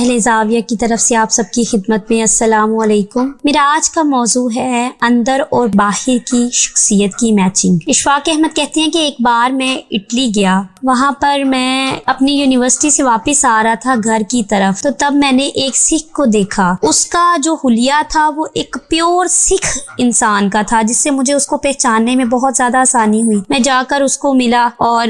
اہل زاویہ کی طرف سے آپ سب کی خدمت میں السلام علیکم۔ میرا آج کا موضوع ہے اندر اور باہر کی شخصیت کی میچنگ۔ اشفاق احمد کہتے ہیں کہ ایک بار میں اٹلی گیا، وہاں پر میں اپنی یونیورسٹی سے واپس آ رہا تھا گھر کی طرف، تو تب میں نے ایک سکھ کو دیکھا۔ اس کا جو حلیہ تھا وہ ایک پیور سکھ انسان کا تھا، جس سے مجھے اس کو پہچاننے میں بہت زیادہ آسانی ہوئی۔ میں جا کر اس کو ملا اور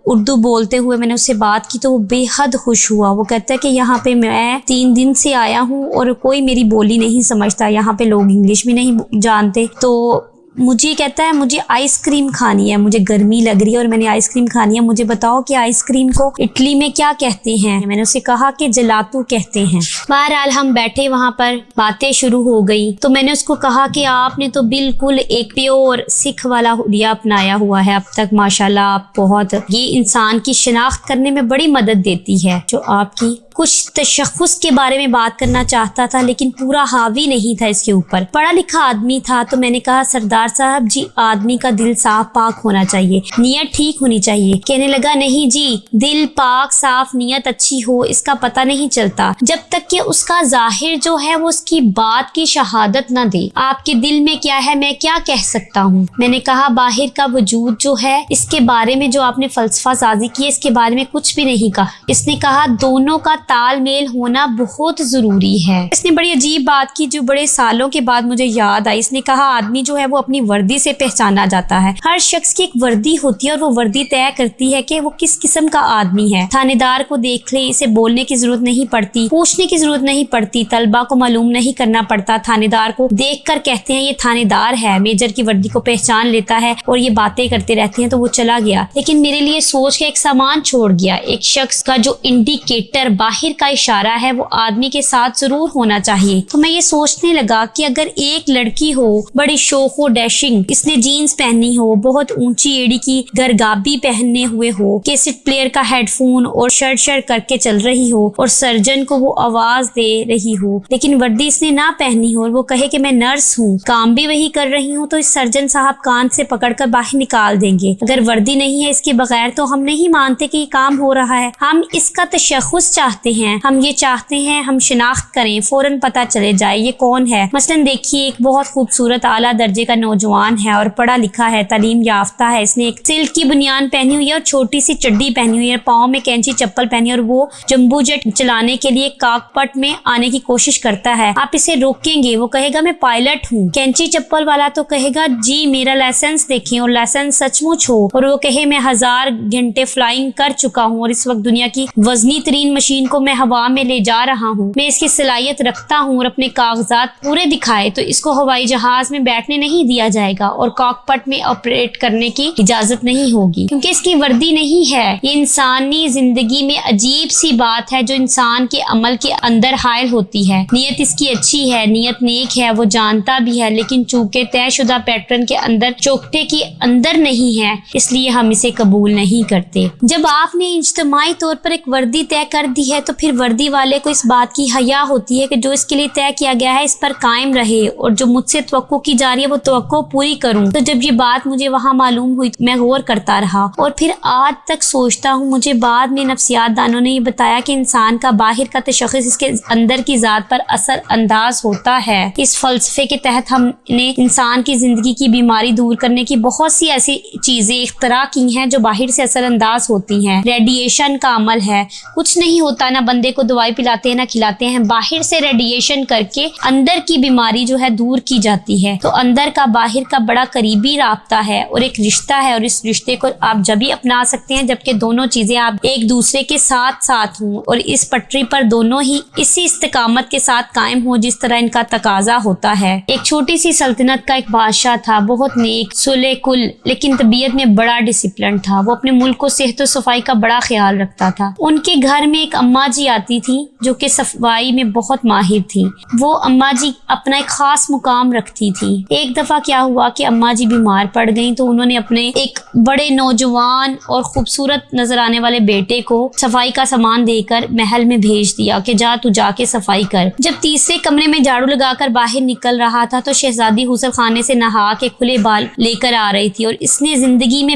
اردو بولتے ہوئے میں نے اس سے بات کی تو وہ بے حد خوش ہوا۔ وہ کہتا ہے کہ یہاں پہ میں 3 دن سے آیا ہوں اور کوئی میری بولی نہیں سمجھتا، یہاں پہ لوگ انگلش بھی نہیں جانتے، تو مجھے کہتا ہے مجھے آئس کریم کھانی ہے، مجھے گرمی لگ رہی ہے اور میں نے آئس کریم کھانی ہے، مجھے بتاؤ کہ آئس کریم کو اٹلی میں کیا کہتے ہیں؟ میں نے اسے کہا کہ جلاتو کہتے ہیں۔ بہرحال ہم بیٹھے، وہاں پر باتیں شروع ہو گئی، تو میں نے اس کو کہا کہ آپ نے تو بالکل ایک پیور سکھ والا حلیہ اپنایا ہوا ہے اب تک، ماشاءاللہ آپ بہت، یہ انسان کی شناخت کرنے میں بڑی مدد دیتی ہے۔ جو آپ کی کچھ تشخص کے بارے میں بات کرنا چاہتا تھا لیکن پورا حاوی نہیں تھا اس کے اوپر، پڑھا لکھا آدمی تھا، تو میں نے کہا سردار صاحب جی آدمی کا دل صاف پاک ہونا چاہیے، نیت ٹھیک ہونی چاہیے۔ کہنے لگا نہیں جی، دل پاک صاف نیت اچھی ہو اس کا پتہ نہیں چلتا جب تک کہ اس کا ظاہر جو ہے وہ اس کی بات کی شہادت نہ دے۔ آپ کے دل میں کیا ہے میں کیا کہہ سکتا ہوں؟ میں نے کہا باہر کا وجود جو ہے اس کے بارے میں جو آپ نے فلسفہ سازی کی ہے اس کے بارے میں کچھ بھی نہیں کہا۔ اس نے کہا دونوں کا تال میل ہونا بہت ضروری ہے۔ اس نے بڑی عجیب بات کی جو بڑے سالوں کے بعد مجھے یاد آئی۔ اس نے کہا آدمی جو ہے وہ اپنی وردی سے پہچانا جاتا ہے، ہر شخص کی ایک وردی ہوتی ہے اور وہ وردی طے کرتی ہے کہ وہ کس قسم کا آدمی ہے۔ تھانے دار کو دیکھ لے، اسے بولنے کی ضرورت نہیں پڑتی، پوچھنے کی ضرورت نہیں پڑتی، طلبہ کو معلوم نہیں کرنا پڑتا، تھانے دار کو دیکھ کر کہتے ہیں یہ تھانے دار ہے، میجر کی وردی کو پہچان لیتا ہے اور یہ باتیں کرتے رہتے ہیں، تو وہ چلا گیا۔ لیکن میرے لیے سوچ کا ایک سامان چھوڑ گیا، ایک شخص کا جو انڈیکیٹر باہر کا اشارہ ہے وہ آدمی کے ساتھ ضرور ہونا چاہیے۔ تو میں یہ سوچنے لگا کہ اگر ایک لڑکی ہو بڑی شوخ و ڈیشنگ، اس نے جینز پہنی ہو، بہت اونچی ایڑی کی گرگابی پہننے ہوئے ہو، کیسٹ پلیئر کا ہیڈ فون اور شر کر کے چل رہی ہو اور سرجن کو وہ آواز دے رہی ہو، لیکن وردی اس نے نہ پہنی ہو اور وہ کہے کہ میں نرس ہوں، کام بھی وہی کر رہی ہوں، تو اس سرجن صاحب کان سے پکڑ کر باہر نکال دیں گے۔ اگر وردی نہیں ہے اس کے بغیر تو ہم نہیں مانتے کہ یہ کام ہو رہا ہے، ہم اس کا تشخص چاہتے ہیں، ہم یہ چاہتے ہیں ہم شناخت کریں، فوراً پتہ چلے جائے یہ کون ہے۔ مثلاً دیکھیے ایک بہت خوبصورت اعلیٰ درجے کا نوجوان ہے اور پڑھا لکھا ہے، تعلیم یافتہ ہے، اس نے ایک سلک کی بنیان پہنی ہوئی ہے اور چھوٹی سی چڈی پہنی ہوئی ہے، پاؤں میں کینچی چپل پہنی اور وہ جمبو جیٹ چلانے کے لیے کاکپٹ میں آنے کی کوشش کرتا ہے۔ آپ اسے روکیں گے، وہ کہے گا میں پائلٹ ہوں۔ کینچی چپل والا تو کہے گا جی میرا لائسنس دیکھیں، اور لائسنس سچ مچ ہو اور وہ کہے میں 1000 گھنٹے فلائنگ کر چکا ہوں اور اس وقت دنیا کی وزنی ترین مشین کو میں ہوا میں لے جا رہا ہوں، میں اس کی صلاحیت رکھتا ہوں، اور اپنے کاغذات پورے دکھائے، تو اس کو ہوائی جہاز میں بیٹھنے نہیں دیا جائے گا اور کاکپٹ میں آپریٹ کرنے کی اجازت نہیں ہوگی کیونکہ اس کی وردی نہیں ہے۔ یہ انسانی زندگی میں عجیب سی بات ہے جو انسان کے عمل کے اندر حائل ہوتی ہے۔ نیت اس کی اچھی ہے، نیت نیک ہے، وہ جانتا بھی ہے، لیکن چونکہ طے شدہ پیٹرن کے اندر چوکٹے کی اندر نہیں ہے اس لیے ہم اسے قبول نہیں کرتے۔ جب آپ نے اجتماعی طور پر ایک وردی طے کر دی ہے تو پھر وردی والے کو اس بات کی حیا ہوتی ہے کہ جو اس کے لیے طے کیا گیا ہے اس پر قائم رہے اور جو مجھ سے توقع کی جا رہی ہے وہ توقع پوری کروں۔ تو جب یہ بات مجھے وہاں معلوم ہوئی میں غور کرتا رہا اور پھر آج تک سوچتا ہوں۔ مجھے بعد میں نفسیات دانوں نے یہ بتایا کہ انسان کا باہر کا تشخص اس کے اندر کی ذات پر اثر انداز ہوتا ہے۔ اس فلسفے کے تحت ہم نے انسان کی زندگی کی بیماری دور کرنے کی بہت سی ایسی چیزیں اختراع کی ہیں جو باہر سے اثر انداز ہوتی ہیں۔ ریڈیشن کا عمل ہے، کچھ نہیں ہوتا، نہ بندے کو دوائی پلاتے ہیں نہ کھلاتے ہیں، باہر سے ریڈیشن کر کے اندر کی بیماری جو ہے دور کی جاتی ہے۔ تو اندر کا باہر کا بڑا قریبی رابطہ ہے اور ایک رشتہ ہے، اور اس رشتے کو آپ جب ہی اپنا سکتے ہیں جبکہ دونوں چیزیں آپ ایک دوسرے کے ساتھ ہوں اور اس پٹری پر دونوں ہی اسی استقامت کے ساتھ قائم ہوں جس طرح ان کا تقاضا ہوتا ہے۔ ایک چھوٹی سی سلطنت کا ایک بادشاہ تھا، بہت نیک سلح کل، لیکن طبیعت میں بڑا ڈسپلن تھا۔ وہ اپنے ملک کو صحت و صفائی کا بڑا خیال رکھتا تھا۔ ان کے گھر میں ایک اماں جی آتی تھی جو کہ صفائی میں بہت ماہر تھی۔ وہ اماں جی اپنا ایک خاص مقام رکھتی تھی۔ ایک دفعہ کیا ہوا کہ اماں جی بیمار پڑ گئیں تو انہوں نے اپنے ایک بڑے نوجوان اور خوبصورت نظر آنے والے بیٹے کو صفائی کا سامان دے کر محل میں بھیج دیا کہ تو جا کے صفائی کر۔ جب تیسرے کمرے میں جھاڑو لگا کر باہر نکل رہا تھا تو شہزادی غسل خانے سے نہا کے کھلے بال لے کر آ رہی تھی اور اس نے زندگی میں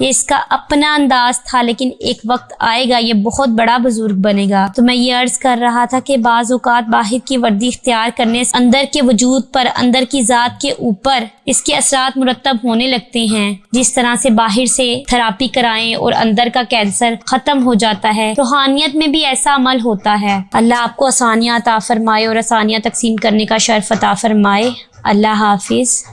یہ اس کا اپنا انداز تھا، لیکن ایک وقت آئے گا یہ بہت بڑا بزرگ بنے گا۔ تو میں یہ عرض کر رہا تھا کہ بعض اوقات باہر کی وردی اختیار کرنے سے اندر کے وجود پر، اندر کی ذات کے اوپر اس کے اثرات مرتب ہونے لگتے ہیں۔ جس طرح سے باہر سے تھراپی کرائیں اور اندر کا کینسر ختم ہو جاتا ہے، روحانیت میں بھی ایسا عمل ہوتا ہے۔ اللہ آپ کو آسانیاں عطا فرمائے اور آسانیاں تقسیم کرنے کا شرف عطا فرمائے۔ اللہ حافظ۔